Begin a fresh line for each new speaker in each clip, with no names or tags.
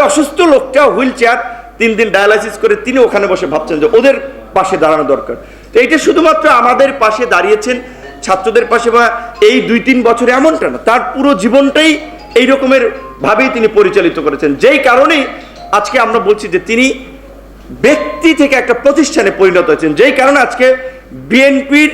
অসুস্থ লোকটা wheel chair 3 দিন ডায়ালাইসিস করে তিনি ওখানে বসে ভাবছেন যে ওদের পাশে দাঁড়ানো দরকার। তো এইটা শুধুমাত্র আমাদের পাশে দাঁড়িয়েছেন, ছাত্রদের পাশে বা এই 2-3 বছরে এমনটা না, তার পুরো জীবনটাই এই রকমের ভাবেই তিনি পরিচালিত করেছেন, যেই কারণেই আজকে আমরা বলছি যে তিনি ব্যক্তি থেকে একটা প্রতিষ্ঠানে পরিণত হয়েছেন, যেই কারণে আজকে বিএনপির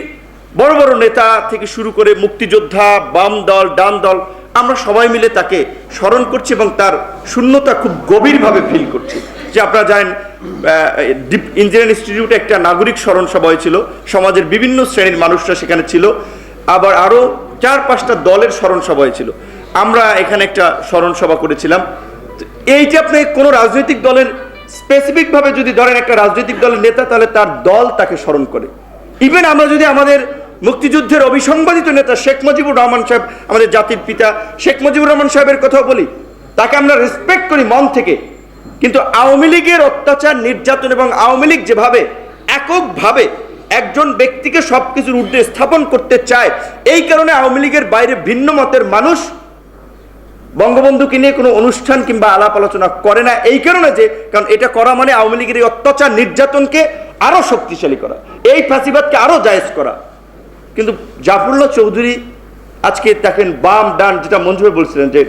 বড় বড় নেতা থেকে শুরু করে মুক্তিযোদ্ধা, বাম দল, ডান দল, আমরা সবাই মিলে তাকে স্মরণ করছি এবং তার শূন্যতা খুব গভীরভাবে ফিল করছি। যে আপনারা জানেন ইঞ্জিনিয়ারিং ইনস্টিটিউটে একটা নাগরিক স্মরণ সভা হয়েছিল, সমাজের বিভিন্ন শ্রেণীর মানুষরা সেখানে ছিল, আবার আরও 4-5টা দলের স্মরণ সভা হয়েছিল। আমরা এখানে একটা স্মরণ সভা করেছিলাম। এই যে আপনি কোনো রাজনৈতিক দলের স্পেসিফিকভাবে যদি ধরেন একটা রাজনৈতিক দলের নেতা, তাহলে তার দল তাকে স্মরণ করে। ইভেন আমরা যদি আমাদের মুক্তিযুদ্ধের অবিসংবাদিত নেতা শেখ মুজিবুর রহমান সাহেব, আমাদের জাতির পিতা শেখ মুজিবুর রহমান সাহেবের কথাও বলি, তাকে আমরা রেসপেক্ট করি মন থেকে, কিন্তু আওয়ামী লীগের অত্যাচার, নির্যাতন এবং আওয়ামী লীগ যেভাবে এককভাবে একজন ব্যক্তিকে সবকিছুর ঊর্ধ্বে স্থাপন করতে চায়, এই কারণে আওয়ামী লীগের বাইরে ভিন্ন মতের মানুষ বঙ্গবন্ধুকে নিয়ে কোনো অনুষ্ঠান কিংবা আলাপ আলোচনা করে না। এই কারণে যে, কারণ এটা করা মানে আওয়ামী লীগের এই অত্যাচার, নির্যাতনকে আরো শক্তিশালী করা, এই ফাঁসিবাদকে আরো জায়েজ করা। কিন্তু জাফরুল্লাহ চৌধুরী আজকে দেখেন, বাম ডান, যেটা মঞ্জু ভাই বলছিলেন যে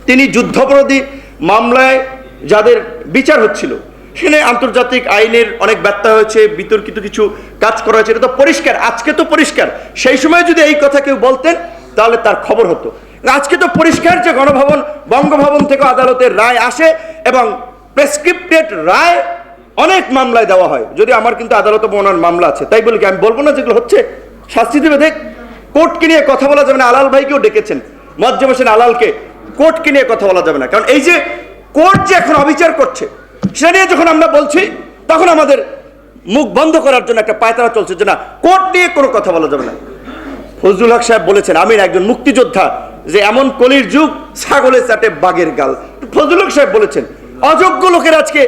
তিনি যুদ্ধাপরাধী মামলায় যাদের বিচার হচ্ছিল, সেখানে আন্তর্জাতিক আইনের অনেক ব্যত্যা হয়েছে, বিতর্কিত কিছু কাজ করা হয়েছে, এটা তো পরিষ্কার। আজকে তো পরিষ্কার, সেই সময় যদি এই কথা কেউ বলতেন তাহলে তার খবর হতো। আজকে তো পরিষ্কার যে গণভবন, বঙ্গভবন থেকে আদালতের রায় আসে এবং প্রেসক্রিপ্টেড রায় অনেক মামলায় দেওয়া হয়। যদি আমার কিন্তু আদালতে মনার মামলা আছে, তাই বলি কি আমি বলবো না যেগুলো হচ্ছে শাস্তি দেবে। দেখ, কোর্টকে নিয়ে কথা বলা যাবে না। আলাল ভাইকেও ডেকেছেন, মোয়াজ্জেম হোসেন আলালকে, কোর্টকে নিয়ে কথা বলা যাবে না। কারণ এই যে কোর্ট যে এখন অবিচার করছে, সেটা নিয়ে যখন আমরা বলছি, তখন আমাদের মুখ বন্ধ করার জন্য একটা পায়তারা চলছে যে না, কোর্ট নিয়ে কোনো কথা বলা যাবে না। ফজলুল হক সাহেব বলেছেন, আমি একজন মুক্তিযোদ্ধা, যে এমন কলির যুগ ছাগলে চাটে বাঘের গাল। ফজলুল হক সাহেব বলেছেন, অযোগ্য লোকের আজকে,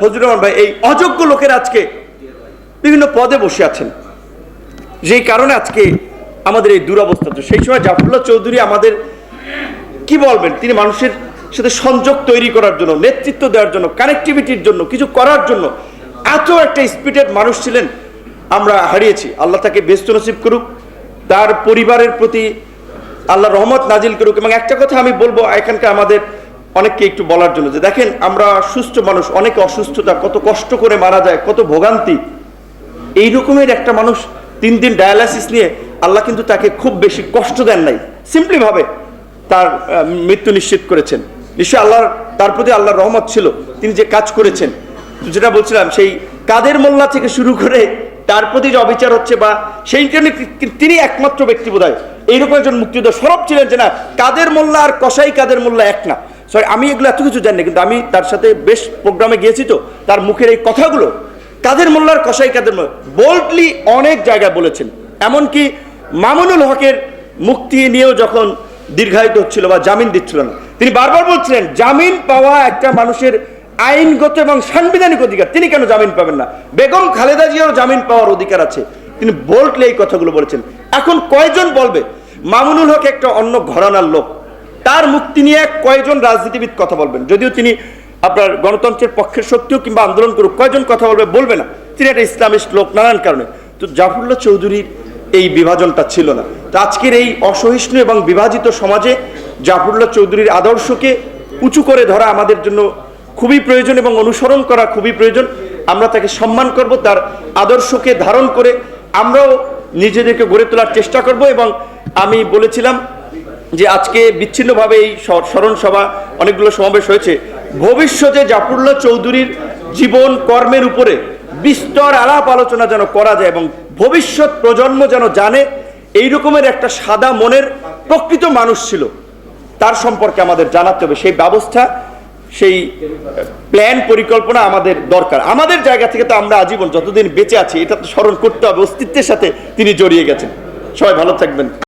ফজলুর রহমান ভাই, এই অযোগ্য লোকের আজকে বিভিন্ন পদে বসে আছেন, যেই কারণে আজকে আমাদের এই দুরবস্থা। তো সেই সময় জাফরুল্লাহ চৌধুরী আমাদের কি বলবেন, তিনি মানুষের সাথে সংযোগ তৈরি করার জন্য, নেতৃত্ব দেওয়ার জন্য, কানেক্টিভিটির জন্য, কিছু করার জন্য এত একটা স্পিরিটেড মানুষ ছিলেন, আমরা হারিয়েছি। আল্লাহ তাকে ব্যস্ত নসিব করুক, তার পরিবারের প্রতি আল্লাহ রহমত নাজিল করুক। এবং একটা কথা আমি বলবো এখানকার আমাদের অনেককে একটু বলার জন্য, যে দেখেন, আমরা সুস্থ মানুষ, অনেকে অসুস্থতা, কত কষ্ট করে মারা যায়, কত ভোগান্তি। এই রকমের একটা মানুষ 3 দিন ডায়ালাইসিস নিয়ে, আল্লাহ কিন্তু তাকে খুব বেশি কষ্ট দেন নাই, সিম্পলি ভাবে তার মৃত্যু নিশ্চিত করেছেন। নিশ্চয়ই আল্লাহর তার প্রতি আল্লাহর রহমত ছিল, তিনি যে কাজ করেছেন। যেটা বলছিলাম, সেই কাদের মোল্লা থেকে শুরু করে তার প্রতি যে অবিচার হচ্ছে, বা সেই জন্য তিনি একমাত্র ব্যক্তি বোধহয় এইরকম একজন মুক্তিযোদ্ধা সরব ছিলেন যে না, কাদের মোল্লা আর কসাই কাদের মোল্লা এক না। সরি, আমি এগুলো এত কিছু জানি না, কিন্তু আমি তার সাথে বেশ প্রোগ্রামে গিয়েছি, তো তার মুখের এই কথাগুলো, কাদের মোল্লার কসাই কাদের মোল্লা, বোল্ডলি অনেক জায়গায় বলেছেন। এমনকি মামুনুল হকের মুক্তি নিয়েও যখন দীর্ঘায়িত হচ্ছিল বা জামিন দিচ্ছিল না, তিনি বারবার বলছিলেন জামিন পাওয়া একটা মানুষের আইনগত এবং সাংবিধানিক অধিকার, তিনি কেন জামিন পাবেন না? বেগম খালেদা জিয়ারও জামিন পাওয়ার অধিকার আছে। তিনি বোল্ডলি এই কথাগুলো বলেছেন। এখন কয়জন বলবে মামুনুল হক একটা অন্য ঘরানার লোক, তার মুক্তি নিয়ে কয়জন রাজনীতিবিদ কথা বলবেন? যদিও তিনি আপনার গণতন্ত্রের পক্ষের শক্তিও কিংবা আন্দোলন করুক, কয়জন কথা বলবে? বলবে না। তিনি একটা ইসলামিস্ট লোক নানান কারণে। তো জাফরুল্লাহ চৌধুরীর এই বিভাজনটা ছিল না। তো আজকের এই অসহিষ্ণু এবং বিভাজিত সমাজে জাফরুল্লাহ চৌধুরীর আদর্শকে উঁচু করে ধরা আমাদের জন্য খুবই প্রয়োজন এবং অনুসরণ করা খুবই প্রয়োজন। আমরা তাকে সম্মান করব, তার আদর্শকে ধারণ করে আমরাও নিজেদেরকে গড়ে তোলার চেষ্টা করব। এবং আমি বলেছিলাম যে আজকে বিচ্ছিন্নভাবে এই স্মরণ সভা, অনেকগুলো সমাবেশ হয়েছে, ভবিষ্যতে জাফরুল্লাহ চৌধুরীর জীবন কর্মের উপরে বিস্তর আলাপ আলোচনা যেন করা যায় এবং ভবিষ্যৎ প্রজন্ম যেন জানে এই রকমের একটা সাদা মনের প্রকৃত মানুষ ছিল, তার সম্পর্কে আমাদের জানাতে হবে। সেই ব্যবস্থা, সেই প্ল্যান, পরিকল্পনা আমাদের দরকার। আমাদের জায়গা থেকে তো আমরা আজীবন যতদিন বেঁচে আছি এটা তো স্মরণ করতে হবে, অস্তিত্বের সাথে তিনি জড়িয়ে গেছেন। সবাই ভালো থাকবেন।